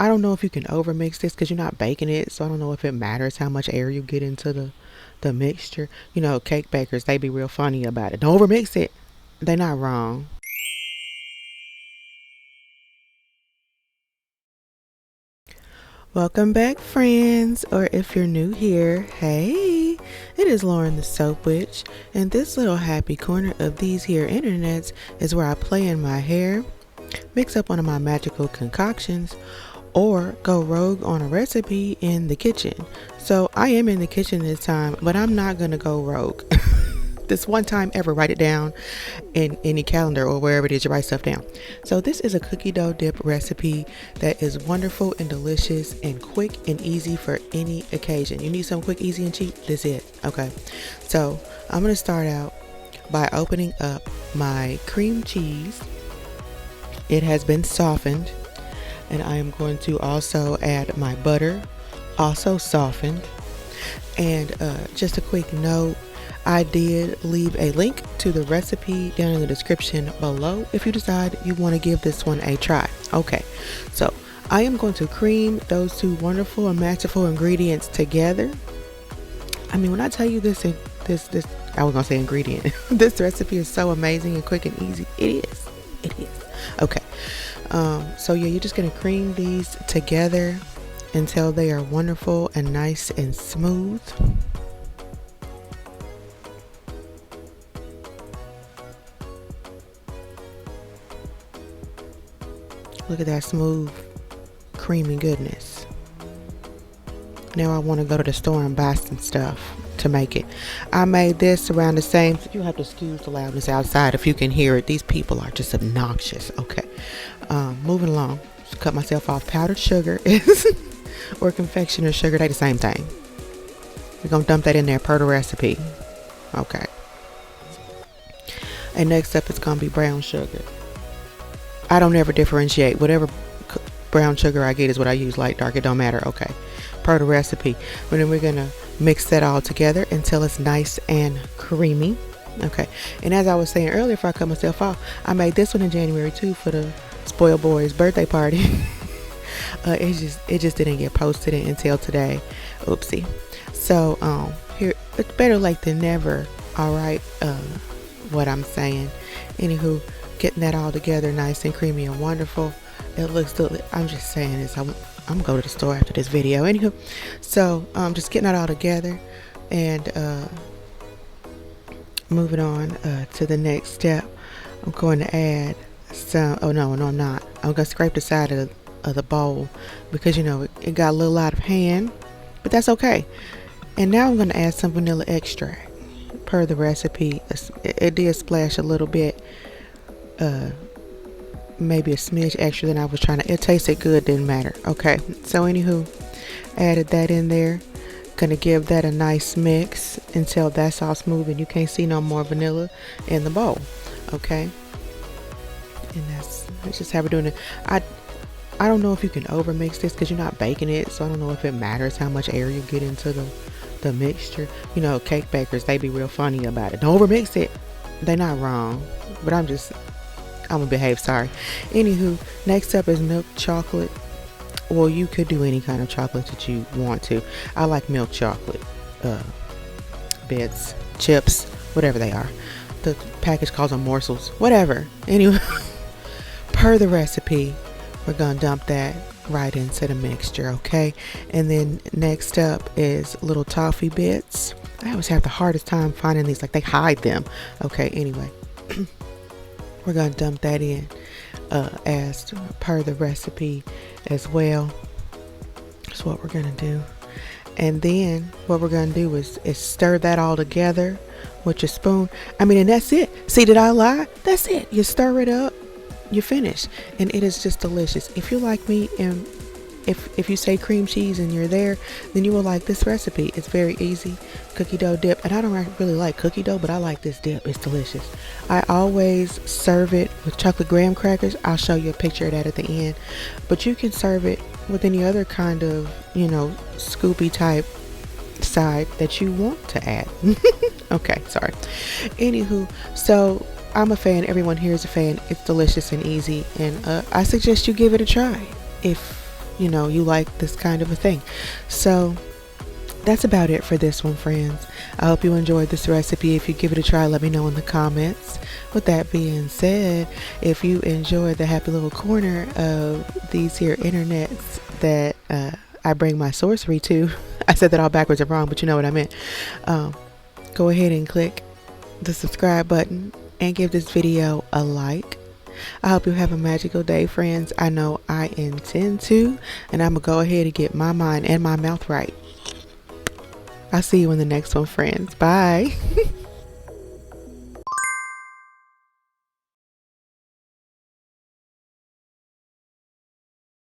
I don't know if you can overmix this because you're not baking it, so I don't know if it matters how much air you get into the mixture. You know, cake bakers, they be real funny about it. Don't overmix it. They're not wrong. Welcome back, friends, or if you're new here, hey, it is Lauren the Soap Witch, and this little happy corner of these here internets is where I play in my hair, mix up one of my magical concoctions, or go rogue on a recipe in the kitchen. So I am in the kitchen this time, but I'm not gonna go rogue. This one time ever, write it down in any calendar or wherever it is you write stuff down. So this is a cookie dough dip recipe that is wonderful and delicious and quick and easy for any occasion. You need something quick, easy, and cheap? This is it. Okay. So I'm going to start out by opening up my cream cheese. It has been softened, and I am going to also add my butter, also softened. And just a quick note, I did leave a link to the recipe down in the description below if you decide you want to give this one a try. Okay, so I am going to cream those two wonderful and masterful ingredients together. I mean, when I tell you this, I was gonna say ingredient. This recipe is so amazing and quick and easy. It is. Okay, so yeah, you're just gonna cream these together until they are wonderful and nice and smooth. Look at that smooth, creamy goodness. Now I want to go to the store and buy some stuff to make it. I made this around the same. You have to excuse the loudness outside if you can hear it. These people are just obnoxious. Okay, moving along. Just cut myself off. Powdered sugar or confectioner's sugar. They the same thing. We're gonna dump that in there per the recipe. Okay. And next up, it's gonna be brown sugar. I don't ever differentiate. Whatever brown sugar I get is what I use, light, dark, it don't matter. Okay, per the recipe. But then we're gonna mix that all together until it's nice and creamy. Okay, and as I was saying earlier, before I cut myself off, I made this one in January too for the spoiled boy's birthday party. It just didn't get posted until today. Oopsie. So here, it's better late than never. All right, what I'm saying. Anywho, getting that all together nice and creamy and wonderful. It looks good. I'm just saying this. I'm gonna go to the store after this video. Anywho, so just getting that all together and moving on to the next step. I'm going to add some. Oh no, I'm not. I'm gonna scrape the side of the bowl because you know it got a little out of hand, but that's okay. And now I'm gonna add some vanilla extract per the recipe. It did splash a little bit. Maybe a smidge extra than I was trying to. It tasted good, didn't matter. Okay, so anywho, added that in there. Gonna give that a nice mix until that's all smooth and you can't see no more vanilla in the bowl. Okay, and that's just how we're doing it. I don't know if you can overmix this because you're not baking it, so I don't know if it matters how much air you get into the mixture. You know, cake bakers, they be real funny about it. Don't overmix it. They're not wrong, but I'm gonna behave, sorry. Anywho, next up is milk chocolate. Well, you could do any kind of chocolate that you want to. I like milk chocolate bits, chips, whatever they are. The package calls them morsels, whatever. Anyway, per the recipe, we're gonna dump that right into the mixture. Okay, and then next up is little toffee bits. I always have the hardest time finding these, like they hide them. Okay, anyway. We're going to dump that in as per the recipe as well. That's what we're going to do. And then what we're going to do is stir that all together with your spoon. I mean, and that's it. See, did I lie? That's it. You stir it up, you finish. And it is just delicious. If you like me and if you say cream cheese and you're there, then you will like this recipe. It's very easy. Cookie dough dip. And I don't really like cookie dough, but I like this dip. It's delicious. I always serve it with chocolate graham crackers. I'll show you a picture of that at the end. But you can serve it with any other kind of, you know, scoopy type side that you want to add. Okay, sorry. Anywho, so I'm a fan. Everyone here is a fan. It's delicious and easy. And I suggest you give it a try. If you know, you like this kind of a thing. So that's about it for this one, friends. I hope you enjoyed this recipe. If you give it a try, let me know in the comments. With that being said, if you enjoyed the happy little corner of these here internets that I bring my sorcery to, I said that all backwards and wrong, but you know what I meant. Go ahead and click the subscribe button and give this video a like. I hope you have a magical day, friends. I know I intend to, and I'm gonna go ahead and get my mind and my mouth right. I'll see you in the next one, friends. Bye.